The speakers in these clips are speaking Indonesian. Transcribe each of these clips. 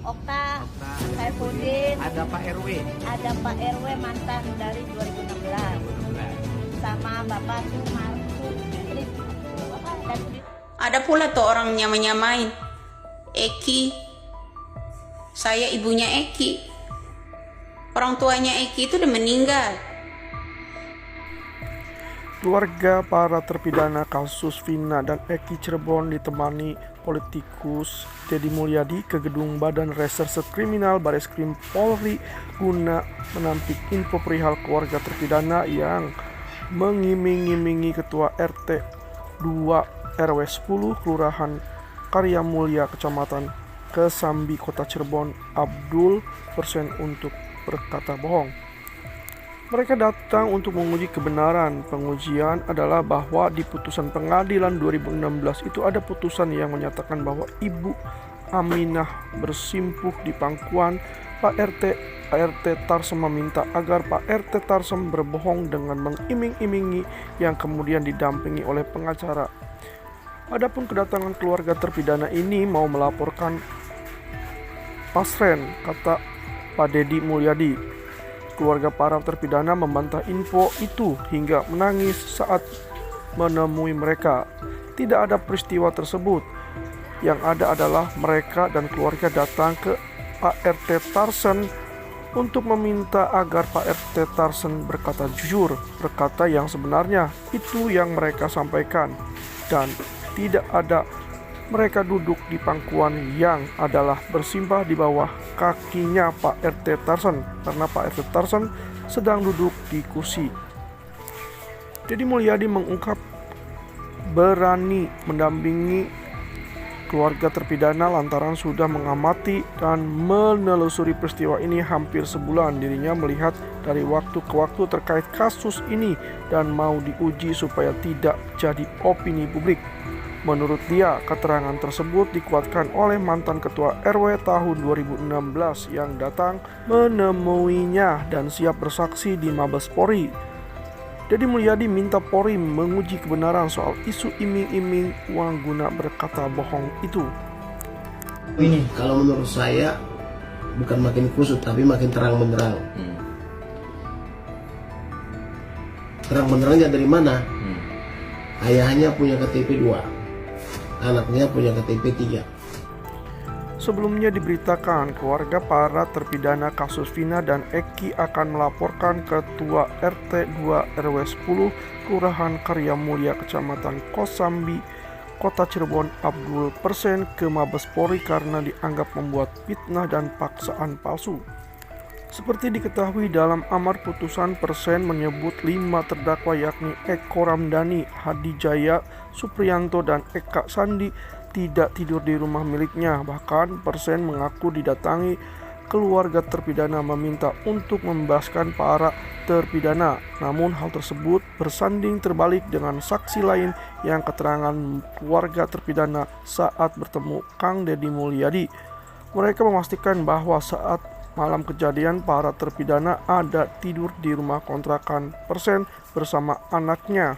Okta, Okta, Saifuddin, ada Pak RW ada Pak RW mantan dari 2016, 2016. sama Bapak Sumartu dan Ada pula tuh orang nyamain Eki. Saya ibunya Eki. Orang tuanya Eki itu udah meninggal. Keluarga para terpidana kasus Vina dan Eki Cirebon ditemani politikus Deddy Mulyadi ke gedung Badan Reserse Kriminal Bareskrim Polri guna menampik info perihal keluarga terpidana yang mengiming-imingi Ketua RT 2 RW 10 Kelurahan Karya Mulia Kecamatan Kesambi Kota Cirebon Abdul Persen untuk berkata bohong. Mereka datang untuk menguji kebenaran. Pengujian adalah bahwa di putusan pengadilan 2016 itu ada putusan yang menyatakan bahwa Ibu Aminah bersimpuh di pangkuan Pak RT Tarsem meminta agar Pak RT Tarsem berbohong dengan mengiming-imingi yang kemudian didampingi oleh pengacara. Adapun kedatangan keluarga terpidana ini mau melaporkan pasren, kata Pak Deddy Mulyadi. Keluarga para terpidana membantah info itu hingga menangis saat menemui mereka. Tidak ada peristiwa tersebut. Yang ada adalah mereka dan keluarga datang ke Pak RT Tarsem untuk meminta agar Pak RT Tarsem berkata jujur, berkata yang sebenarnya. Itu yang mereka sampaikan. Dan tidak ada mereka duduk di pangkuan yang adalah bersimpah di bawah kakinya Pak RT Tarsem karena Pak RT Tarsem sedang duduk di kursi. Deddy Mulyadi mengungkap berani mendampingi keluarga terpidana lantaran sudah mengamati dan menelusuri peristiwa ini hampir sebulan. Dirinya melihat dari waktu ke waktu terkait kasus ini dan mau diuji supaya tidak jadi opini publik. Menurut dia, keterangan tersebut dikuatkan oleh mantan ketua RW tahun 2016 yang datang menemuinya dan siap bersaksi di Mabes Polri. Deddy Mulyadi minta Polri menguji kebenaran soal isu iming-iming uang guna berkata bohong itu. Ini kalau menurut saya bukan makin kusut tapi makin terang benderang. Terang benderangnya dari mana? Ayahnya punya KTP 2. Anaknya punya KTP 3. Sebelumnya diberitakan keluarga para terpidana kasus Vina dan Eki akan melaporkan Ketua RT 2 RW 10 Kelurahan Karya Mulia Kecamatan Kosambi Kota Cirebon Abdul Persen ke Mabes Polri karena dianggap membuat fitnah dan paksaan palsu. Seperti diketahui dalam amar putusan, Persen menyebut 5 terdakwa yakni Eko Ramdhani, Hadi Jaya, Supriyanto, dan Eka Sandi tidak tidur di rumah miliknya. Bahkan Persen mengaku didatangi keluarga terpidana meminta untuk membebaskan para terpidana. Namun hal tersebut bersanding terbalik dengan saksi lain yang keterangan keluarga terpidana saat bertemu Kang Deddy Mulyadi. Mereka memastikan bahwa saat malam kejadian para terpidana ada tidur di rumah kontrakan Persen bersama anaknya.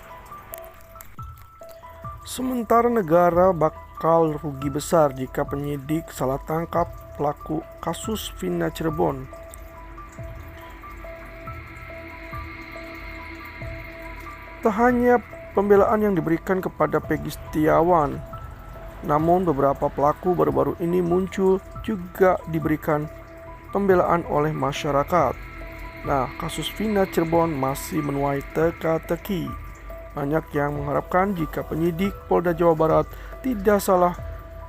Sementara negara bakal rugi besar jika penyidik salah tangkap pelaku kasus Vina Cirebon. Tak hanya pembelaan yang diberikan kepada Peggy Setiawan, namun beberapa pelaku baru-baru ini muncul juga diberikan pembelaan oleh masyarakat. Nah, kasus Vina Cirebon masih menuai teka-teki. Banyak yang mengharapkan jika penyidik Polda Jawa Barat tidak salah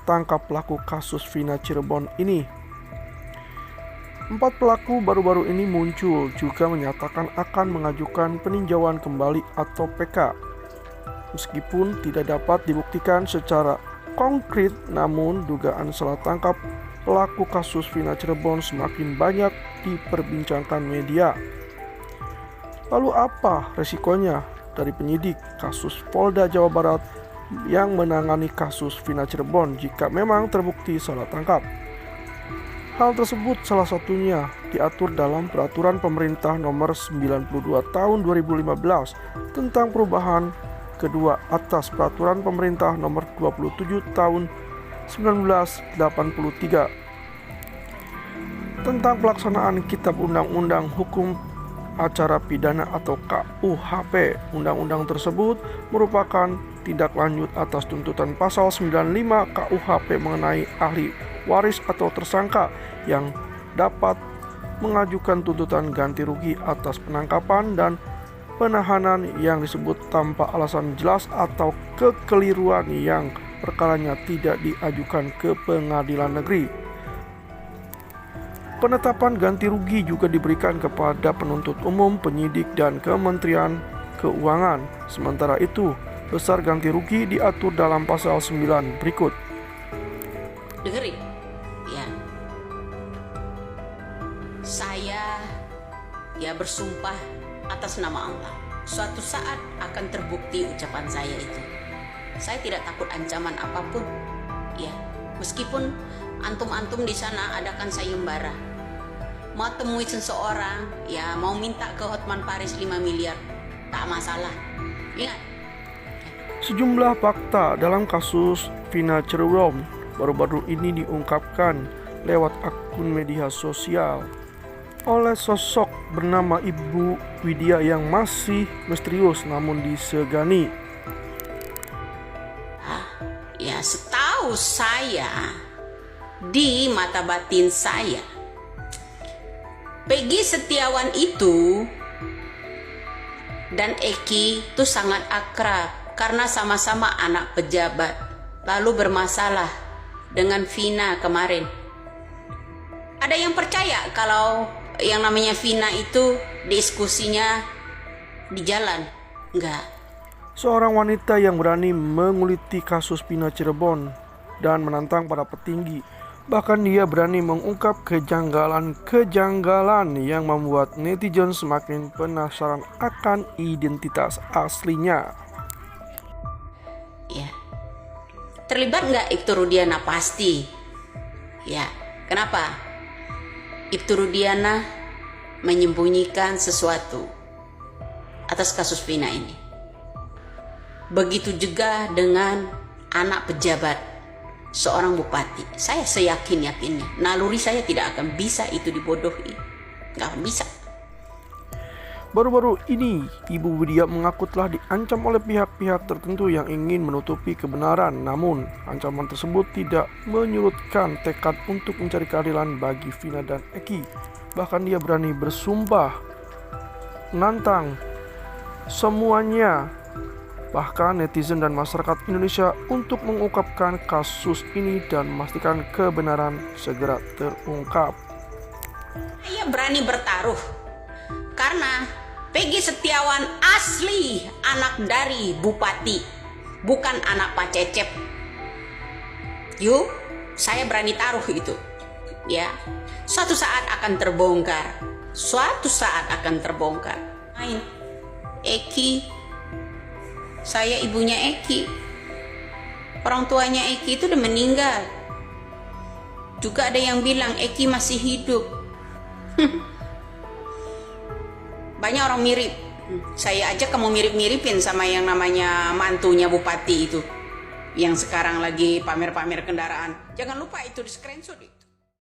tangkap pelaku kasus Vina Cirebon ini. 4 pelaku baru-baru ini muncul juga menyatakan akan mengajukan peninjauan kembali atau PK. Meskipun tidak dapat dibuktikan secara konkret, namun dugaan salah tangkap pelaku kasus Vina Cirebon semakin banyak diperbincangkan media. Lalu apa resikonya dari penyidik kasus Polda Jawa Barat yang menangani kasus Vina Cirebon jika memang terbukti salah tangkap? Hal tersebut salah satunya diatur dalam Peraturan Pemerintah Nomor 92 Tahun 2015 tentang perubahan kedua atas Peraturan Pemerintah Nomor 27 Tahun 1983. tentang pelaksanaan Kitab Undang-Undang Hukum Acara Pidana atau KUHP. Undang-undang tersebut merupakan tindak lanjut atas tuntutan pasal 95 KUHP mengenai ahli waris atau tersangka yang dapat mengajukan tuntutan ganti rugi atas penangkapan dan penahanan yang disebut tanpa alasan jelas atau kekeliruan yang perkaranya tidak diajukan ke pengadilan negeri. Penetapan ganti rugi juga diberikan kepada penuntut umum, penyidik, dan Kementerian Keuangan. Sementara itu, besar ganti rugi diatur dalam pasal 9 berikut. Dengerin, ya. Saya bersumpah atas nama Allah, suatu saat akan terbukti ucapan saya itu. Saya tidak takut ancaman apapun, ya. Meskipun antum-antum di sana adakan sayembara, mau temui seseorang, ya mau minta ke Hotman Paris 5 miliar, tak masalah. Ingat. Sejumlah fakta dalam kasus Vina Cirebon baru-baru ini diungkapkan lewat akun media sosial oleh sosok bernama Ibu Widya yang masih misterius namun disegani. Ya, setahu saya, di mata batin saya, Peggy Setiawan itu dan Eki itu sangat akrab karena sama-sama anak pejabat, lalu bermasalah dengan Vina kemarin. Ada yang percaya kalau yang namanya Vina itu diskusinya di jalan? Enggak. Seorang wanita yang berani menguliti kasus Vina Cirebon dan menantang para petinggi. Bahkan dia berani mengungkap kejanggalan-kejanggalan yang membuat netizen semakin penasaran akan identitas aslinya. Ya. Terlibat nggak Ibtu Rudiana? Pasti. Ya. Kenapa? Ibtu Rudiana menyembunyikan sesuatu atas kasus Vina ini. Begitu juga dengan anak pejabat, seorang bupati. Saya seyakin-yakinnya naluri saya tidak akan bisa itu dibodohi. Nggak akan bisa. Baru-baru ini, Ibu Widya mengaku telah diancam oleh pihak-pihak tertentu yang ingin menutupi kebenaran. Namun, ancaman tersebut tidak menyurutkan tekad untuk mencari keadilan bagi Vina dan Eki. Bahkan dia berani bersumpah menantang semuanya, bahkan netizen dan masyarakat Indonesia, untuk mengungkapkan kasus ini dan memastikan kebenaran segera terungkap. Saya berani bertaruh karena Peggy Setiawan asli anak dari bupati, bukan anak Pak Cecep. Yuk, saya berani taruh itu. Ya, suatu saat akan terbongkar. Suatu saat akan terbongkar. Eki, saya ibunya Eki. Orang tuanya Eki itu udah meninggal. Juga ada yang bilang Eki masih hidup. Banyak orang mirip. Saya aja kamu mirip-miripin sama yang namanya mantunya bupati itu, yang sekarang lagi pamer-pamer kendaraan. Jangan lupa itu di screenshot.